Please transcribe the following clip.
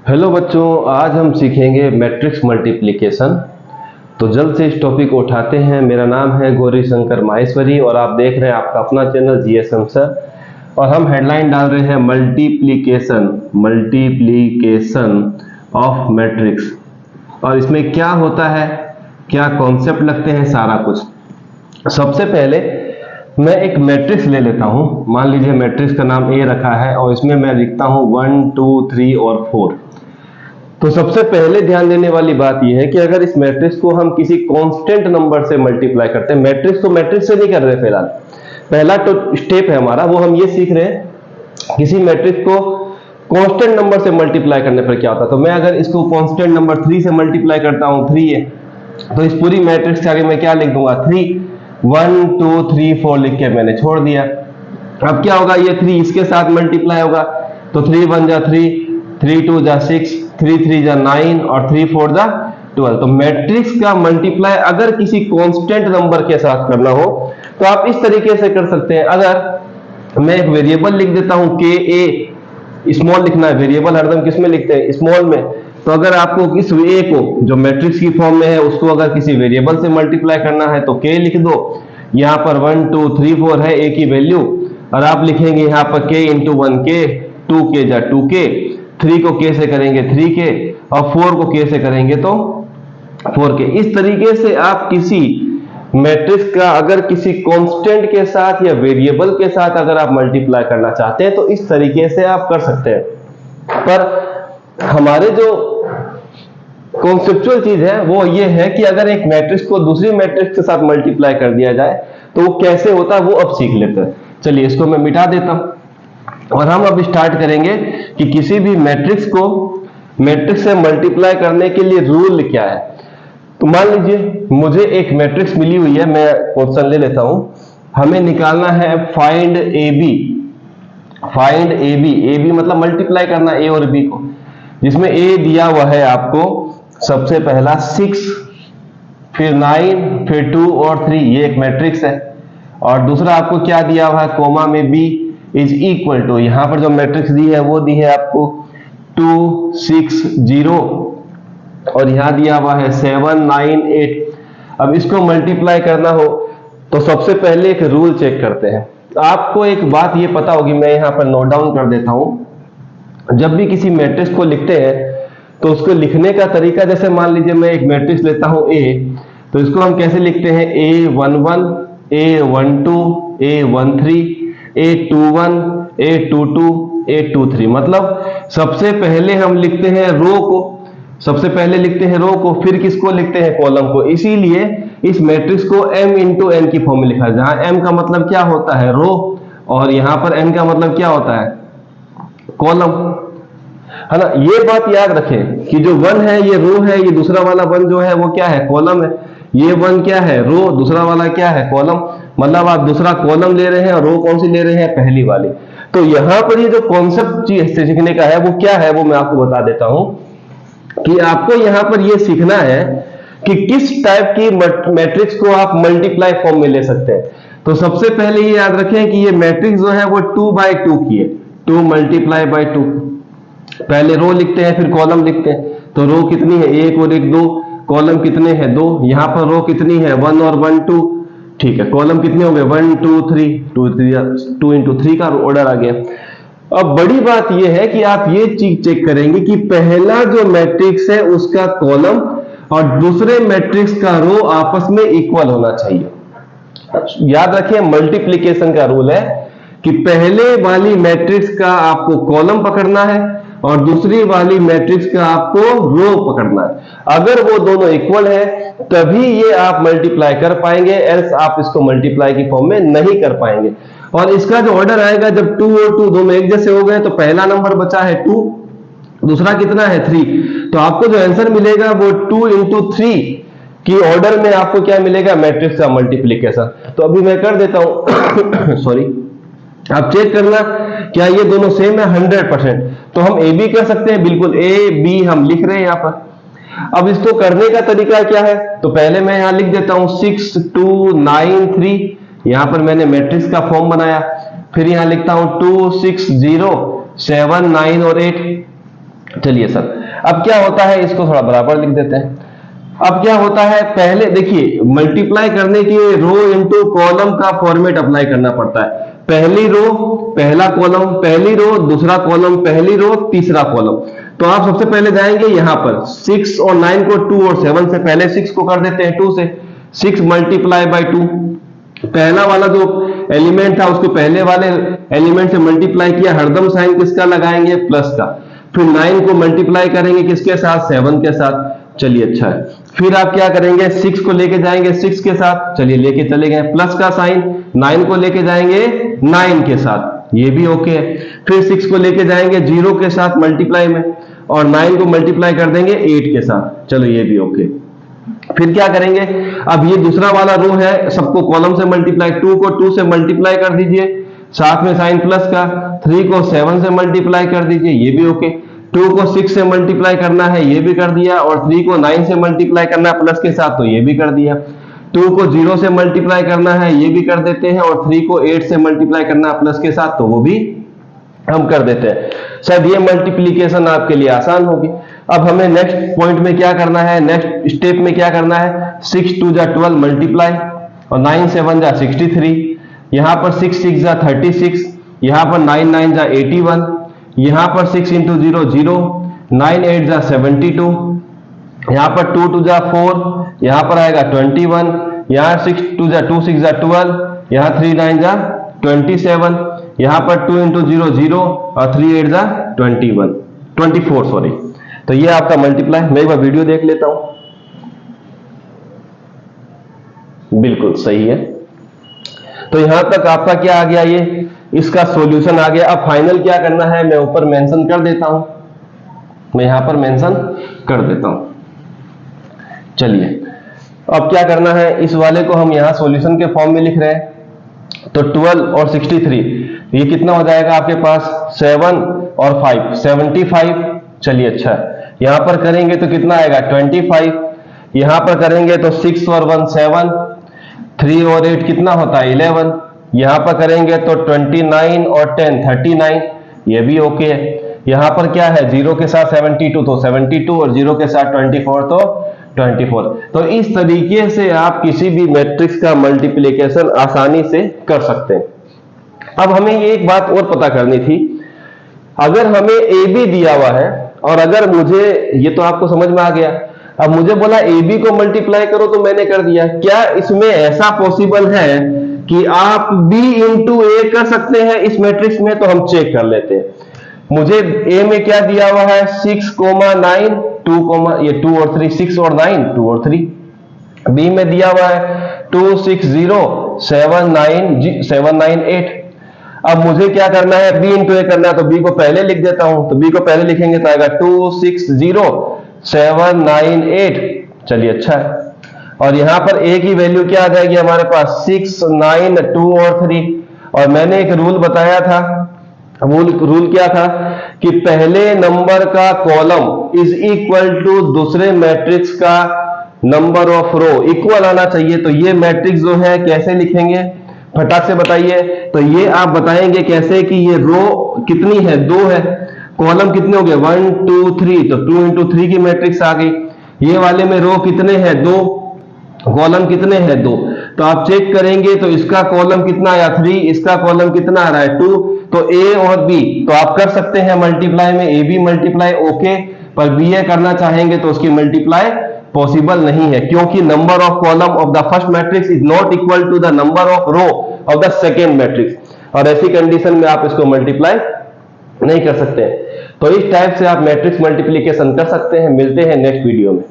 Hello बच्चों, आज हम सीखेंगे मैट्रिक्स मल्टीप्लिकेशन। तो जल्द से इस टॉपिक को उठाते हैं। मेरा नाम है गौरी शंकर माहेश्वरी और आप देख रहे हैं आपका अपना चैनल जीएसएम सर। और हम हेडलाइन डाल रहे हैं मल्टीप्लिकेशन ऑफ मैट्रिक्स। और इसमें क्या होता है, क्या कॉन्सेप्ट लगते हैं, सारा कुछ। सबसे पहले मैं एक मैट्रिक्स ले लेता हूं। मान लीजिए मैट्रिक्स का नाम ए रखा है और इसमें मैं लिखता हूं 1 2 3 और 4। तो सबसे पहले ध्यान देने वाली बात यह है कि अगर इस मैट्रिक्स को हम किसी कांस्टेंट नंबर से मल्टीप्लाई करते हैं, मैट्रिक्स तो मैट्रिक्स से नहीं कर रहे फिलहाल, पहला तो स्टेप है हमारा, वो हम ये सीख रहे हैं किसी मैट्रिक्स को कांस्टेंट नंबर से मल्टीप्लाई करने पर क्या होता है। तो मैं अगर इसको कांस्टेंट नंबर 3 से मल्टीप्लाई करता हूं, 3 है, तो इस पूरी मैट्रिक्स के आगे मैं क्या लिख दूंगा, 3 1 2 3 4 लिख के मैंने छोड़ दिया। अब क्या होगा, ये 3 इसके साथ मल्टीप्लाई होगा, तो 3 1 जा 3, 3 2 जा 6, 3 3 जा 9 और 3 4 जा 12। तो मैट्रिक्स का मल्टीप्लाई अगर किसी कांस्टेंट नंबर के साथ करना हो तो आप इस तरीके से कर सकते हैं। अगर मैं एक वेरिएबल लिख देता हूं के ए, स्मॉल लिखना है, वेरिएबल हरदम किस में लिखते हैं, स्मॉल में। तो अगर आपको किस ए को जो मैट्रिक्स की फॉर्म में है उसको अगर किसी वेरिएबल से मल्टीप्लाई करना है तो के लिख दो। यहां पर 1 2 3 4 है ए की वैल्यू, और आप लिखेंगे यहां पर के इंटू 1 के, 2 के जा 2 के, 3 को के से करेंगे 3 के, और 4 को के से करेंगे तो 4 के। इस तरीके से आप किसी मैट्रिक्स का अगर किसी कांस्टेंट के साथ या वेरिएबल के साथ अगर आप मल्टीप्लाई करना चाहते हैं तो इस तरीके से आप कर सकते हैं। पर हमारे जो कॉन्सेप्चुअल चीज है वो ये है कि अगर एक मैट्रिक्स को दूसरी मैट्रिक्स के साथ मल्टीप्लाई कर दिया जाए तो वो कैसे होता है वो अब सीख लेते हैं। चलिए इसको मैं मिटा देता हूं और हम अब स्टार्ट करेंगे कि किसी भी मैट्रिक्स को मैट्रिक्स से मल्टीप्लाई करने के लिए रूल क्या है। तो मान लीजिए मुझे एक मैट्रिक्स मिली हुई है, मैं क्वेश्चन ले लेता हूं। हमें निकालना है find A B. Find A B, A B मतलब मल्टीप्लाई करना ए और बी को, जिसमें ए दिया हुआ है आपको सबसे पहला 6, फिर 9, फिर 2 और 3, ये एक मैट्रिक्स है। और दूसरा आपको क्या दिया हुआ है, कोमा में बी इज इक्वल टू, यहां पर जो मैट्रिक्स दी है वो दी है आपको 2 6 0, और यहां दिया हुआ है 7 9 8। अब इसको मल्टीप्लाई करना हो तो सबसे पहले एक रूल चेक करते हैं। आपको एक बात ये पता होगी, मैं यहां पर नोट डाउन कर देता हूं। जब भी किसी मैट्रिक्स को लिखते हैं तो उसको लिखने का तरीका, जैसे मान लीजिए मैं एक मैट्रिक्स लेता हूं ए, तो इसको हम कैसे लिखते हैं, A11 A12 A13 A21 A22 A23। मतलब सबसे पहले हम लिखते हैं रो को, सबसे पहले लिखते हैं रो को, फिर किसको लिखते हैं, कॉलम को। इसीलिए इस मैट्रिक्स को m इंटू n की फॉर्म में लिखा है, जहां m का मतलब क्या होता है, रो, और यहां पर n का मतलब क्या होता है, कॉलम, है ना। ये बात याद रखें कि जो 1 है ये रो है, ये दूसरा वाला 1 जो है वो क्या है, कॉलम है। ये 1 क्या है, रो, दूसरा वाला क्या है, कॉलम। मतलब आप दूसरा कॉलम ले रहे हैं और रो कौन सी ले रहे हैं, पहली वाली। तो यहां पर ये जो कॉन्सेप्ट चीज सीखने का है वो क्या है, वो मैं आपको बता देता हूं कि आपको यहां पर ये सीखना है कि किस टाइप की मैट्रिक्स को आप मल्टीप्लाई फॉर्म में ले सकते हैं। तो सबसे पहले ये याद रखें कि ये मैट्रिक्स जो है वो 2 by 2 की है, 2 multiply by 2। पहले रो लिखते हैं फिर कॉलम लिखते हैं। तो रो कितनी है, 1 और 1 2, कॉलम कितने हैं, 2। यहां पर रो कितनी है, 1 और 1 2, ठीक है। कॉलम कितने हो गए, 1 2 3, 2 इंटू 3 का ऑर्डर आ गया। अब बड़ी बात यह है कि आप ये चीज चेक करेंगे कि पहला जो मैट्रिक्स है उसका कॉलम और दूसरे मैट्रिक्स का रो आपस में इक्वल होना चाहिए। याद रखिए मल्टीप्लिकेशन का रूल है कि पहले वाली मैट्रिक्स का आपको कॉलम पकड़ना है और दूसरी वाली मैट्रिक्स का आपको रो पकड़ना है। अगर वो दोनों इक्वल है तभी ये आप मल्टीप्लाई कर पाएंगे, एल्स आप इसको मल्टीप्लाई की फॉर्म में नहीं कर पाएंगे। और इसका जो ऑर्डर आएगा, जब 2 और 2 दोनों एक जैसे हो गए तो पहला नंबर बचा है 2, दूसरा कितना है 3, तो आपको जो आंसर मिलेगा वो 2 इंटू 3 की ऑर्डर में आपको क्या मिलेगा, मैट्रिक्स का मल्टीप्लिकेशन। तो अभी मैं कर देता हूं सॉरी, आप चेक करना क्या ये दोनों सेम है, 100%। तो हम ए बी कर सकते हैं, बिल्कुल ए बी हम लिख रहे हैं यहां पर। अब इसको करने का तरीका क्या है, तो पहले मैं यहां लिख देता हूं 6 2 9 3, यहां पर मैंने मैट्रिक्स का फॉर्म बनाया। फिर यहां लिखता हूं 2 6 0 7 9 और 8। चलिए सर, अब क्या होता है, इसको थोड़ा बराबर लिख देते हैं। अब क्या होता है, पहले देखिए मल्टीप्लाई करने के लिए रो इनटू कॉलम का फॉर्मेट अप्लाई करना पड़ता है। पहली रो पहला कॉलम, पहली रो दूसरा कॉलम, पहली रो तीसरा कॉलम। तो आप सबसे पहले जाएंगे यहां पर 6 और 9 को 2 और 7 से, पहले 6 को कर देते हैं 2 से, 6 मल्टीप्लाई बाई 2। पहला वाला जो एलिमेंट था उसको पहले वाले एलिमेंट से मल्टीप्लाई किया, हरदम साइन किसका लगाएंगे, प्लस का। फिर 9 को मल्टीप्लाई करेंगे किसके साथ, 7 के साथ। चलिए अच्छा है। फिर आप क्या करेंगे, 6 को लेके जाएंगे 6 के साथ, चलिए लेके चले गए, प्लस का साइन। 9 को लेके जाएंगे 9 के साथ, ये भी ओके है। फिर 6 को लेके जाएंगे 0 के साथ मल्टीप्लाई में, और 9 को मल्टीप्लाई कर देंगे 8 के साथ, चलो ये भी ओके। फिर क्या करेंगे, अब ये दूसरा वाला रो है, सबको कॉलम से मल्टीप्लाई, 2 को 2 से मल्टीप्लाई कर दीजिए, साथ में साइन प्लस का। 3 को 7 से मल्टीप्लाई कर दीजिए, ये भी ओके। 2 को 6 से मल्टीप्लाई करना है, ये भी कर दिया, और 3 को 9 से मल्टीप्लाई करना है प्लस के साथ, तो ये भी कर दिया। 2 को 0 से मल्टीप्लाई करना है, ये भी कर देते हैं, और 3 को 8 से मल्टीप्लाई करना है प्लस के साथ, तो वो भी हम कर देते हैं। शायद ये मल्टीप्लीकेशन आपके लिए आसान होगी। अब हमें नेक्स्ट पॉइंट में क्या करना है, नेक्स्ट स्टेप में क्या करना है, 6 2 जा 12 मल्टीप्लाई, और 9 7 जा 63, यहां पर 6 6 जा 36, यहां पर 9 9 जा 81, यहां पर 6 इंटू 0 0, 9 8 जा 72, यहां पर 2 2 जा 4, यहां पर आएगा 21, यहां 6 2 जा 2 6 जा 12, यहां 3 9 जा 27, यहां पर 2 इंटू 0 0, और 3 8 जा 24 सॉरी। तो ये आपका मल्टीप्लाई, मैं एक बार वीडियो देख लेता हूं। बिल्कुल सही है। तो यहां तक आपका क्या आ गया, ये इसका सॉल्यूशन आ गया। अब फाइनल क्या करना है, मैं ऊपर मेंशन कर देता हूं, मैं यहां पर मेंशन कर देता हूं। चलिए अब क्या करना है, इस वाले को हम यहां सॉल्यूशन के फॉर्म में लिख रहे हैं। तो 12 और 63 ये कितना हो जाएगा आपके पास, 7 और 5 75। चलिए अच्छा है। यहां पर करेंगे तो कितना आएगा 25, यहां पर करेंगे तो 6 और 1 7, 3 और 8 कितना होता है 11, यहां पर करेंगे तो 29 और 10 39, ये भी ओके है। यहां पर क्या है, 0 के साथ 72 तो 72, और 0 के साथ 24 तो 24। तो इस तरीके से आप किसी भी मैट्रिक्स का मल्टीप्लिकेशन आसानी से कर सकते हैं। अब हमें एक बात और पता करनी थी, अगर हमें ए बी दिया हुआ है, और अगर मुझे, ये तो आपको समझ में आ गया, अब मुझे बोला ए बी को मल्टीप्लाई करो, तो मैंने कर दिया। क्या इसमें ऐसा पॉसिबल है कि आप बी इंटू ए कर सकते हैं इस मैट्रिक्स में? तो हम चेक कर लेते हैं। मुझे ए में क्या दिया हुआ है, 6 9 2 ये 2 और 3, 6 और 9 2 और 3। बी में दिया हुआ है 2 6 0 7 9 8। अब मुझे क्या करना है, बी इंटू ए करना है, तो बी को पहले लिख देता हूं। तो बी को पहले लिखेंगे तो आएगा 2 6 0 7 9 8। चलिए अच्छा है। और यहां पर ए की वैल्यू क्या आ जाएगी हमारे पास, 6 9 2 और 3। और मैंने एक रूल बताया था, रूल क्या था कि पहले नंबर का कॉलम इज इक्वल टू दूसरे मैट्रिक्स का नंबर ऑफ रो, इक्वल आना चाहिए। तो ये मैट्रिक्स जो है कैसे लिखेंगे, फटाक से बताइए। तो ये आप बताएंगे कैसे कि ये रो कितनी है, 2 है, कॉलम कितने हो गए 1 2 3, तो 2 इंटू 3 की मैट्रिक्स आ गई। ये वाले में रो कितने हैं 2, कॉलम कितने हैं 2। तो आप चेक करेंगे तो इसका कॉलम कितना आया 3, इसका कॉलम कितना आ रहा है 2। तो ए और बी तो आप कर सकते हैं मल्टीप्लाई में, ए बी मल्टीप्लाई ओके, पर बी ए करना चाहेंगे तो उसकी मल्टीप्लाई पॉसिबल नहीं है, क्योंकि number of column of the first matrix is not equal to the number of row of the second matrix. और ऐसी कंडीशन में आप इसको मल्टीप्लाई नहीं कर सकते। तो इस टाइप से आप मैट्रिक्स मल्टीप्लीकेशन कर सकते हैं। मिलते हैं नेक्स्ट वीडियो में।